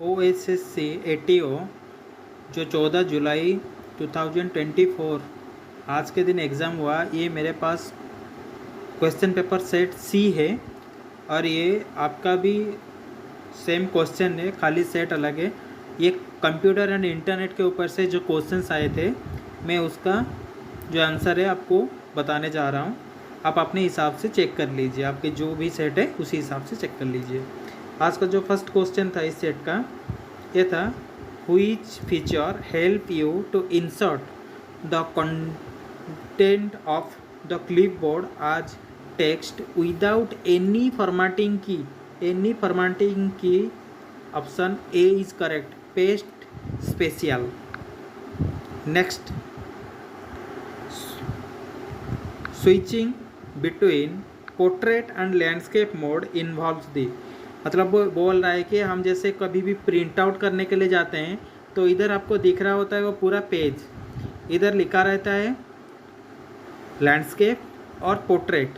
OSSC ATO जो 14 जुलाई 2024 आज के दिन एग्ज़ाम हुआ, ये मेरे पास क्वेश्चन पेपर सेट C है और ये आपका भी सेम क्वेश्चन है, खाली सेट अलग है। ये कंप्यूटर एंड इंटरनेट के ऊपर से जो क्वेश्चंस आए थे, मैं उसका जो आंसर है आपको बताने जा रहा हूँ। आप अपने हिसाब से चेक कर लीजिए, आपके जो भी सेट है उसी हिसाब से चेक कर लीजिए। आज का जो फर्स्ट क्वेश्चन था इस सेट का, ये था which feature help you to insert the content of the clipboard as text without any formatting की। Option A is correct, paste special. Next, switching between portrait and landscape mode involves the. मतलब वो बोल रहा है कि हम जैसे कभी भी प्रिंट आउट करने के लिए जाते हैं तो इधर आपको दिख रहा होता है वो पूरा पेज, इधर लिखा रहता है लैंडस्केप और पोर्ट्रेट,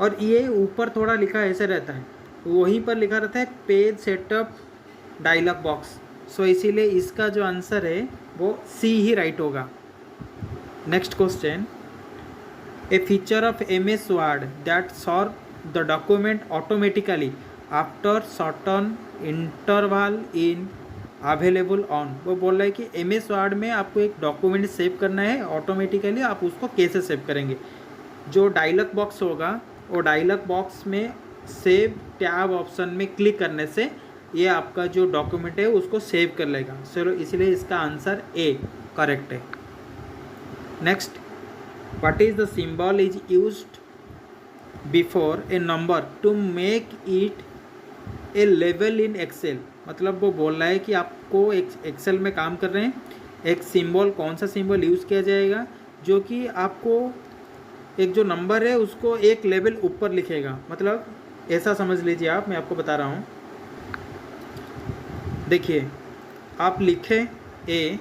और ये ऊपर थोड़ा लिखा ऐसे रहता है, वहीं पर लिखा रहता है पेज सेटअप डायलॉग बॉक्स। सो इसीलिए इसका जो आंसर है वो सी ही राइट होगा। Next question, a feature of MS Word that sort the document automatically after certain interval in available on। वो बोल रहा है कि MS Word में आपको एक डॉक्यूमेंट सेव करना है ऑटोमेटिकली, आप उसको कैसे सेव करेंगे। जो डायलॉग बॉक्स होगा वो डायलॉग बॉक्स में सेव टैब ऑप्शन में क्लिक करने से ये आपका जो डॉक्यूमेंट है उसको सेव कर लेगा। चलो इसलिए इसका आंसर ए करेक्ट है। Next, what is the symbol is used before a number to make it a level in Excel। मतलब वो बोल रहा है कि आपको एक्सेल में काम कर रहे हैं, एक सिंबल, कौन सा सिंबल यूज़ किया जाएगा जो कि आपको एक जो नंबर है उसको एक लेवल ऊपर लिखेगा। मतलब ऐसा समझ लीजिए आप, मैं आपको बता रहा हूँ। देखिए, आप लिखे ए,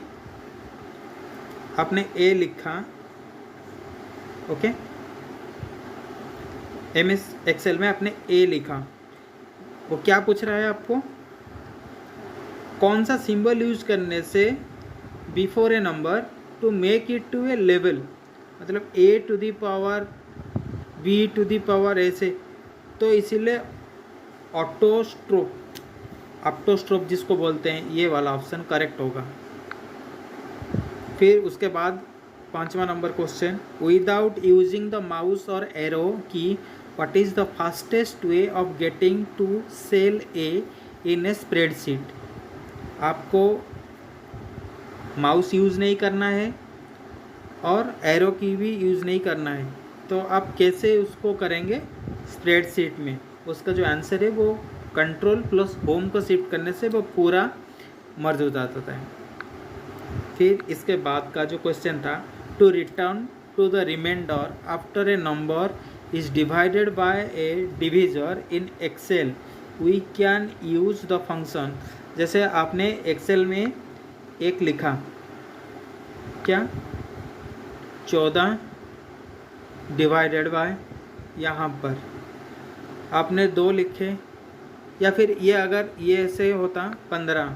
आपने ए लिखा, ओके, MS एक्सेल में आपने ए लिखा। वो क्या पूछ रहा है आपको, कौन सा सिंबल यूज करने से before a number to make it to a level, मतलब a to the power b to the power ऐसे। तो इसीलिए ऑटोस्ट्रोप जिसको बोलते हैं, ये वाला ऑप्शन करेक्ट होगा। फिर उसके बाद 5वां नंबर question, without using the mouse और arrow key what is the fastest way of getting to cell A in a spreadsheet. आपको माउस यूज़ नहीं करना है और एरो की भी यूज़ नहीं करना है, तो आप कैसे उसको करेंगे स्प्रेडशीट में। उसका जो आंसर है वो कंट्रोल प्लस होम को शिफ्ट करने से वो पूरा मर्ज हो जाता है। फिर इसके बाद का जो क्वेश्चन था, to return to the reminder after a number is divided by a divisor in Excel we can use the function. जैसे आपने एक्सेल में एक लिखा, क्या 14 डिवाइडेड बाय, यहाँ पर आपने 2 लिखे, या फिर ये अगर ये ऐसे होता 15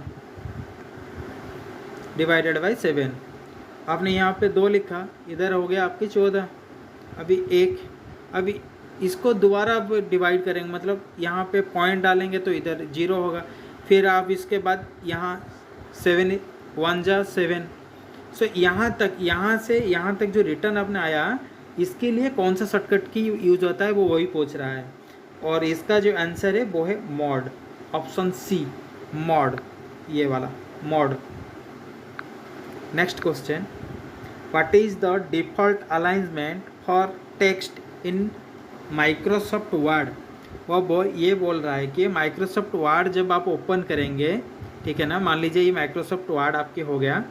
डिवाइडेड बाई 7, आपने यहाँ पे 2 लिखा, इधर हो गया आपकी 14, अभी 1, अभी इसको दोबारा आप डिवाइड करेंगे, मतलब यहाँ पे पॉइंट डालेंगे तो इधर 0 होगा। फिर आप इसके बाद यहाँ 7 1 जा 7। सो यहाँ तक, यहाँ से यहाँ तक जो रिटर्न आपने आया, इसके लिए कौन सा शॉर्टकट की यूज़ होता है वो वही पूछ रहा है, और इसका जो आंसर है वो है मॉड, ऑप्शन सी मॉड, ये वाला mod. Next question, what is the default alignment for text in Microsoft word. ये बोल रहा है कि माइक्रोसॉफ्ट वर्ड जब आप ओपन करेंगे, ठीक है ना, मान लीजिए ये माइक्रोसॉफ्ट वर्ड आपके हो गया,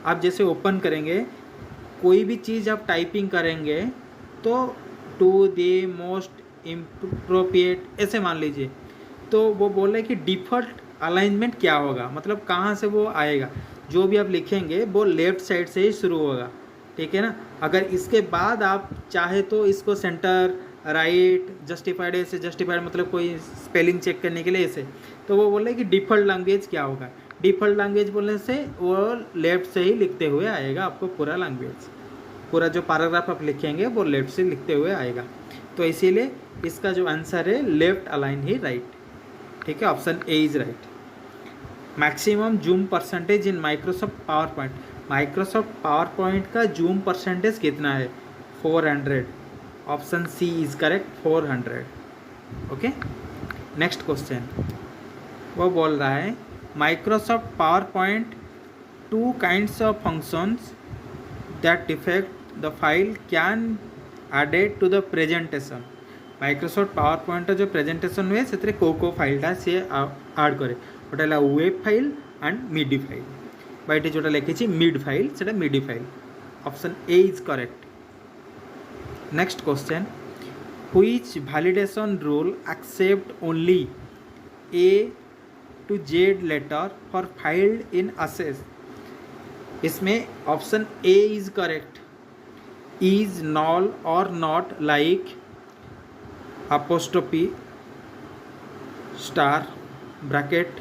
आप जैसे ओपन करेंगे, कोई भी चीज़ आप टाइपिंग करेंगे तो टू द मोस्ट इम्प्रोप्रिएट ऐसे मान लीजिए, तो वो बोल रहे हैं कि डिफ़ॉल्ट अलाइनमेंट क्या होगा, मतलब कहाँ से वो आएगा। जो भी आप लिखेंगे वो लेफ़्ट साइड से ही शुरू होगा, ठीक है ना। अगर इसके बाद आप चाहे तो इसको सेंटर राइट, जस्टिफाइड ऐसे, जस्टिफाइड मतलब कोई स्पेलिंग चेक करने के लिए ऐसे। तो वो बोल रहे हैं कि डिफ़ॉल्ट लैंग्वेज क्या होगा। डिफ़ॉल्ट लैंग्वेज बोलने से वो लेफ्ट से ही लिखते हुए आएगा आपको पूरा लैंग्वेज, पूरा जो पैराग्राफ आप लिखेंगे वो लेफ्ट से लिखते हुए आएगा। तो इसीलिए इसका जो आंसर है लेफ्ट अलाइन ही राइट। ठीक है, option A is right. Maximum zoom percentage in Microsoft PowerPoint. Microsoft PowerPoint का जूम परसेंटेज कितना है? 400। Option C is correct, 400। Okay, next question वो बोल रहा है Microsoft PowerPoint two kinds of functions that defect the file can added to the presentation। Microsoft PowerPoint जो presentation हुए से को फाइलटा सी आड करे, गोटे है web file and MIDI file. बाइट जोटा लिखी मिड फाइल से midi file. Option A is correct. Next question which validation rule accept only A to Z letter for field in Access. इसमें option A is correct. is, null or not, like apostrophe, star, bracket,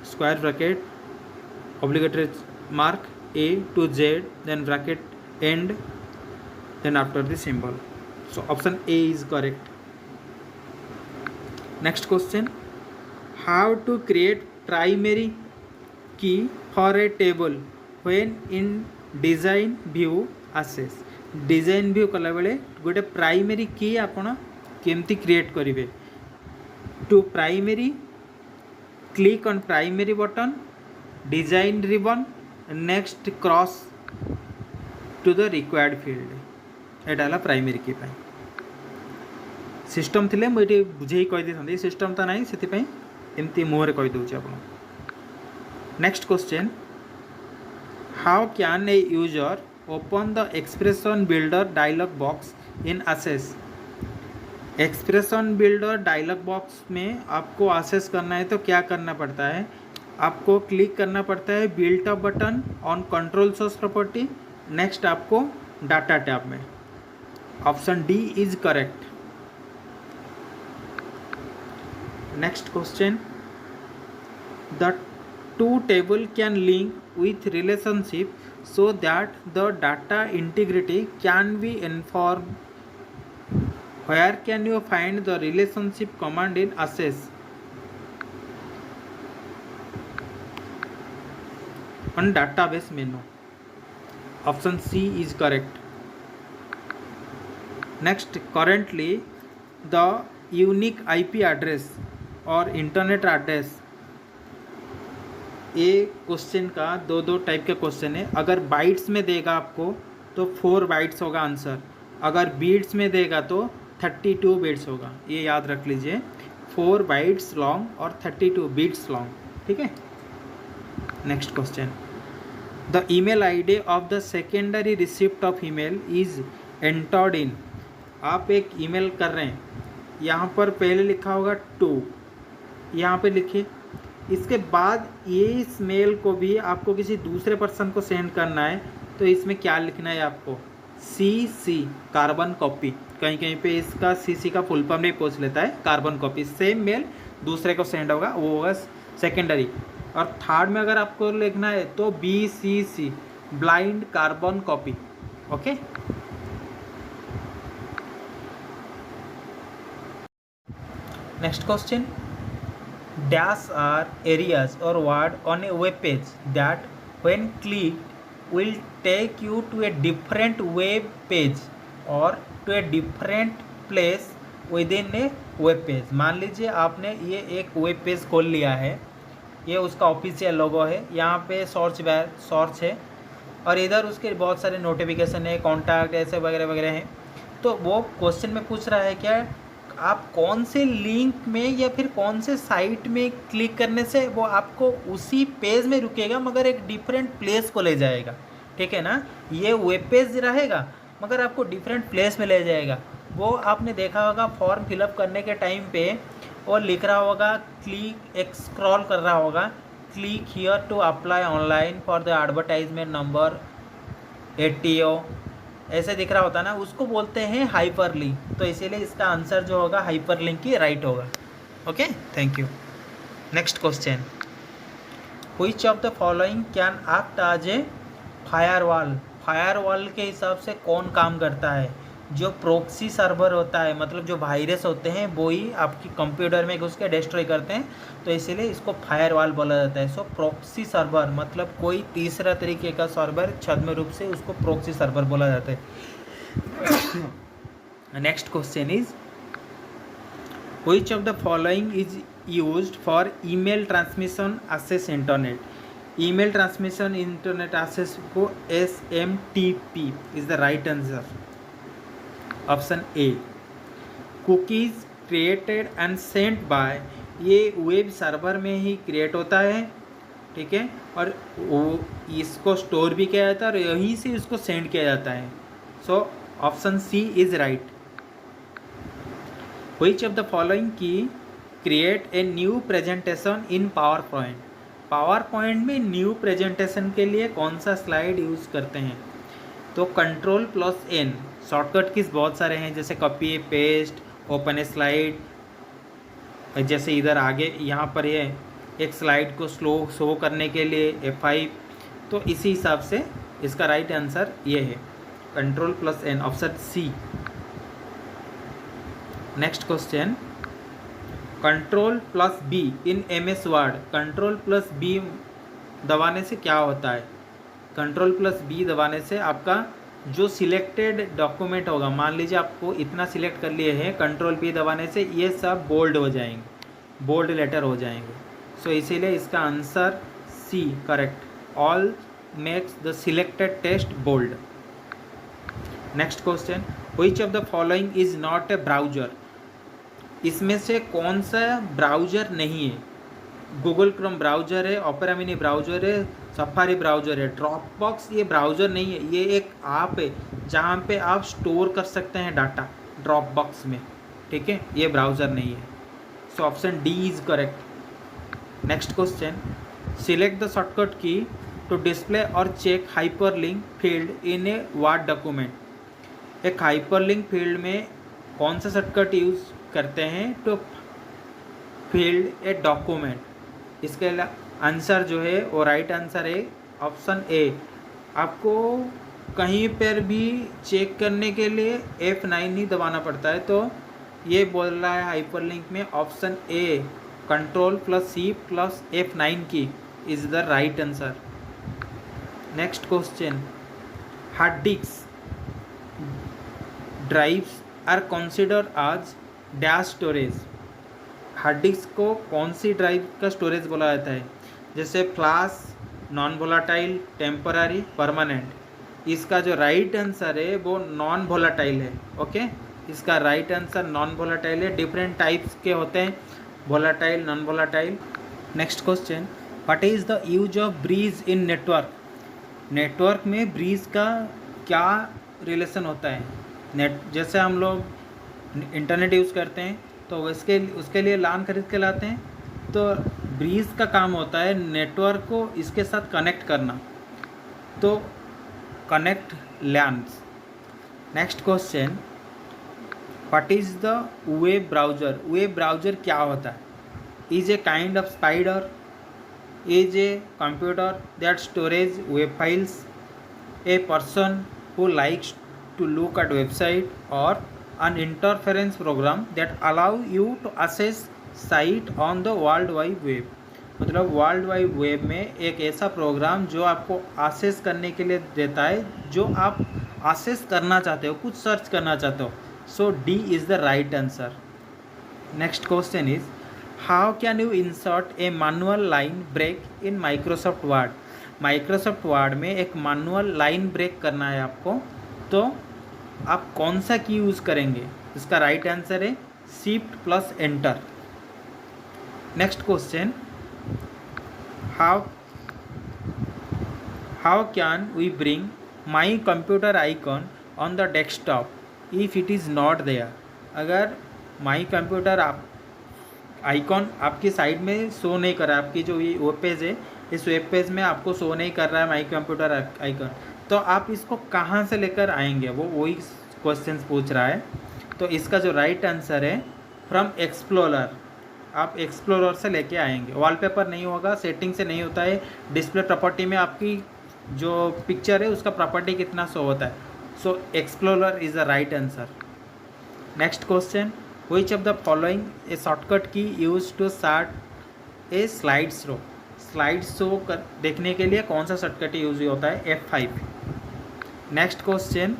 square bracket, obligatory mark, A to Z, then bracket end, then after the symbol. So option A is correct. Next question, how to create primary key for a table when in design view access। Design view कला बेले गोटे primary की आपण केमती create करेंगे। To primary click on primary button, design ribbon, next cross to the required field. एटा है primary की पाई। सिस्टम थिले मुझे बुझे कहीदे, सिस्टम तो नहीं से एमती मुहर कहीदे आप। Next question, how can a user open the expression builder dialog box in Access. Expression builder dialog box में आपको असेस करना है तो क्या करना पड़ता है? आपको क्लिक करना पड़ता है built up button on control source property, next आपको डाटा टैब में। Option D is correct. Next question, the two table can link with relationship so that the data integrity can be informed। where can you find the relationship command in access? on database menu। option C is correct। next, currently the unique IP address or internet address। ये question का दो type के question है। अगर bytes में देगा आपको तो 4 बाइट्स होगा आंसर, अगर बीट्स में देगा तो 32 बीट्स होगा। ये याद रख लीजिए, 4 बाइट्स लॉन्ग और 32 बीट्स लॉन्ग। ठीक है, next question, the email ID of the secondary receipt of email is entered in. आप एक ईमेल कर रहे हैं, यहाँ पर पहले लिखा होगा 2, यहाँ पे लिखिए। इसके बाद ये इस मेल को भी आपको किसी दूसरे पर्सन को सेंड करना है तो इसमें क्या लिखना है आपको? CC, carbon copy. कहीं कहीं पे इसका CC का फुल फॉर्म नहीं पूछ लेता है, कार्बन कॉपी। सेम मेल दूसरे को सेंड होगा, वो होगा सेकेंडरी। और थर्ड में अगर आपको लिखना है तो BCC, blind carbon copy. Okay, next question, dash are areas or word on a web page that when clicked will take you to a different web page or to a different place within a web page। मान लीजिए आपने ये एक web page खोल लिया है, ये उसका ऑफिशियल लोगो है, यहाँ पे सर्च है और इधर उसके बहुत सारे नोटिफिकेशन है, कॉन्टैक्ट ऐसे वगैरह वगैरह हैं। तो वो क्वेश्चन में पूछ रहा है क्या आप कौन से लिंक में या फिर कौन से साइट में क्लिक करने से वो आपको उसी पेज में रुकेगा मगर एक डिफरेंट प्लेस को ले जाएगा। ठीक है ना, ये वेब पेज रहेगा मगर आपको डिफरेंट प्लेस में ले जाएगा। वो आपने देखा होगा फॉर्म फिलअप करने के टाइम पे वो लिख रहा होगा क्लिक, एक स्क्रॉल कर रहा होगा click here to apply online for the advertisement number ATO ऐसे दिख रहा होता है ना, उसको बोलते हैं हाइपरलिंक। तो इसीलिए इसका आंसर जो होगा हाइपरलिंक ही राइट होगा। Okay, thank you. Next question, which of the following can act as a firewall. Firewall के हिसाब से कौन काम करता है? जो प्रॉक्सी सर्वर होता है, मतलब जो वायरस होते हैं वो ही आपकी कंप्यूटर में घुस के डिस्ट्रॉय करते हैं, तो इसीलिए इसको फायरवॉल बोला जाता है। सो प्रॉक्सी सर्वर मतलब कोई तीसरा तरीके का सर्वर छद्म रूप से, उसको प्रॉक्सी सर्वर बोला जाता है। Next question is, which of the following is used for email transmission access internet. Email transmission internet access को SMTP is the right answer. Option A, cookies created and sent by, ये web server में ही create होता है, ठीक है, और वो इसको स्टोर भी किया जाता है और यहीं से इसको सेंड किया जाता है। So option C is right. Which of the following key create a new presentation in PowerPoint. PowerPoint में न्यू प्रेजेंटेशन के लिए कौन सा स्लाइड यूज़ करते हैं? तो Ctrl+N, शॉर्टकट कीज बहुत सारे हैं, जैसे कॉपी पेस्ट, ओपन ए स्लाइड, जैसे इधर आगे यहाँ पर है एक स्लाइड को स्लो शो करने के लिए F5। तो इसी हिसाब से इसका राइट आंसर ये है Ctrl+N, option C. Next question, Ctrl+B in MS Word. Ctrl+B दबाने से क्या होता है? Ctrl+B दबाने से आपका जो सिलेक्टेड डॉक्यूमेंट होगा, मान लीजिए आपको इतना सिलेक्ट कर लिए हैं, Ctrl+B दबाने से ये सब बोल्ड हो जाएंगे, बोल्ड लेटर हो जाएंगे। सो इसीलिए इसका answer C correct, all makes the selected text bold. Next question, which of the following is not a browser. इसमें से कौन सा ब्राउजर नहीं है? गूगल क्रोम ब्राउजर है, ओपेरा मिनी ब्राउजर है, सफारी ब्राउजर है। ड्रॉपबॉक्स ये ब्राउजर नहीं है, ये एक ऐप है जहाँ पे आप स्टोर कर सकते हैं डाटा ड्रॉपबॉक्स में, ठीक है, ये ब्राउजर नहीं है। So option D is correct. Next question, select the shortcut key to display और check hyperlink field in a Word document. एक हाइपरलिंक फील्ड में कौन सा शॉर्टकट यूज़ करते हैं टू फील्ड ए डॉक्यूमेंट? इसके आंसर जो है वो राइट आंसर है ऑप्शन ए। आपको कहीं पर भी चेक करने के लिए F9 ही दबाना पड़ता है, तो ये बोल रहा है हाइपरलिंक में option A Ctrl+C+F9 key is the right answer. Next question, hard disk drives are considered as dash storage. Hard disk को कौन सी ड्राइव का स्टोरेज बोला जाता है? जैसे flash, non volatile, temporary, permanent. इसका जो राइट आंसर है वो नॉन वोलाटाइल है। ओके, इसका राइट आंसर नॉन वोलाटाइल है। डिफरेंट टाइप्स के होते हैं, volatile, non volatile. Next question, what is the use of bridge in network. Network में ब्रीज का क्या रिलेशन होता है? जैसे हम लोग इंटरनेट यूज़ करते हैं तो उसके लिए लान खरीद के लाते हैं, तो ब्रीज का काम होता है नेटवर्क को इसके साथ कनेक्ट करना, तो connect lens. Next question, what is the web browser. Web browser क्या होता है? Is a kind of spider, is a computer that storage web files, a person who likes to look at website, or an interference program that allow you to access site on the world wide web। मतलब world wide web में एक ऐसा programme जो आपको access करने के लिए देता है, जो आप एक्सेस करना चाहते हो, कुछ सर्च करना चाहते हो। So D is the right answer. Next question is, how can you insert a manual line break in Microsoft Word. Microsoft Word में एक मैनुअल लाइन ब्रेक करना है आपको, तो आप कौन सा की यूज़ करेंगे? इसका राइट आंसर है Shift+Enter। Next question, how can we bring My Computer icon on the desktop if it is not there. अगर माई कंप्यूटर आइकॉन आपकी साइड में शो नहीं कर रहा है, आपकी जो ये वेब पेज है, इस वेब पेज में आपको शो नहीं कर रहा है माई कंप्यूटर आइकॉन, तो आप इसको कहाँ से लेकर आएंगे, वो वही क्वेश्चन पूछ रहा है। तो इसका जो राइट आंसर है फ्रॉम एक्सप्लोरर, आप एक्सप्लोरर से लेके आएंगे। वॉलपेपर नहीं होगा, सेटिंग से नहीं होता है, डिस्प्ले प्रॉपर्टी में आपकी जो पिक्चर है उसका प्रॉपर्टी कितना शो होता है। So Explorer is the right answer. Next question, which of the following a shortcut key use to start a slide show. Slide show कर देखने के लिए कौन सा शॉर्टकट यूज होता है, F5। Next question,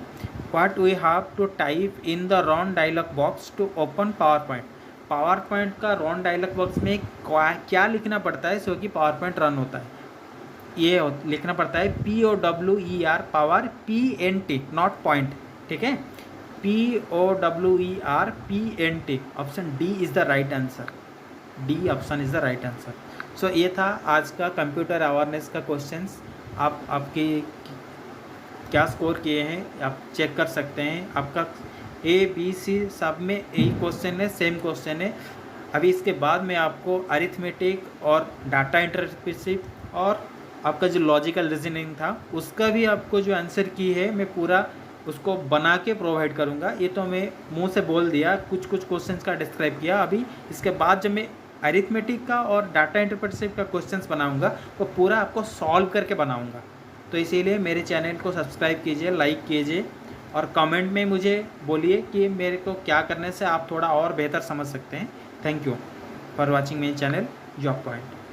what we have to type in the run dialog box to open PowerPoint. PowerPoint का run dialog box में क्या लिखना पड़ता है सो कि पावर पॉइंट रन होता है, ये लिखना पड़ता है POWER, power PNT, not point, ठीक है, POWER PNT। Option D is the right answer, D option is the right answer. So ये था आज का कंप्यूटर अवेयरनेस का क्वेश्चंस। आप आपके क्या स्कोर किए हैं आप चेक कर सकते हैं। आपका ABC सब में यही क्वेश्चन है, सेम क्वेश्चन है। अभी इसके बाद में आपको अरिथमेटिक और डाटा इंटरप्रेटिव और आपका जो लॉजिकल रीजनिंग था उसका भी आपको जो आंसर की है मैं पूरा उसको बना के प्रोवाइड करूँगा। ये तो मैं मुंह से बोल दिया, कुछ कुछ क्वेश्चंस का डिस्क्राइब किया। अभी इसके बाद जब मैं अरिथमेटिक का और डाटा इंटरप्रेटिव का क्वेश्चंस बनाऊंगा तो पूरा आपको सॉल्व करके बनाऊंगा। तो इसीलिए मेरे चैनल को सब्सक्राइब कीजिए, लाइक कीजिए और कमेंट में मुझे बोलिए कि मेरे को क्या करने से आप थोड़ा और बेहतर समझ सकते हैं। Thank you for watching my channel job point.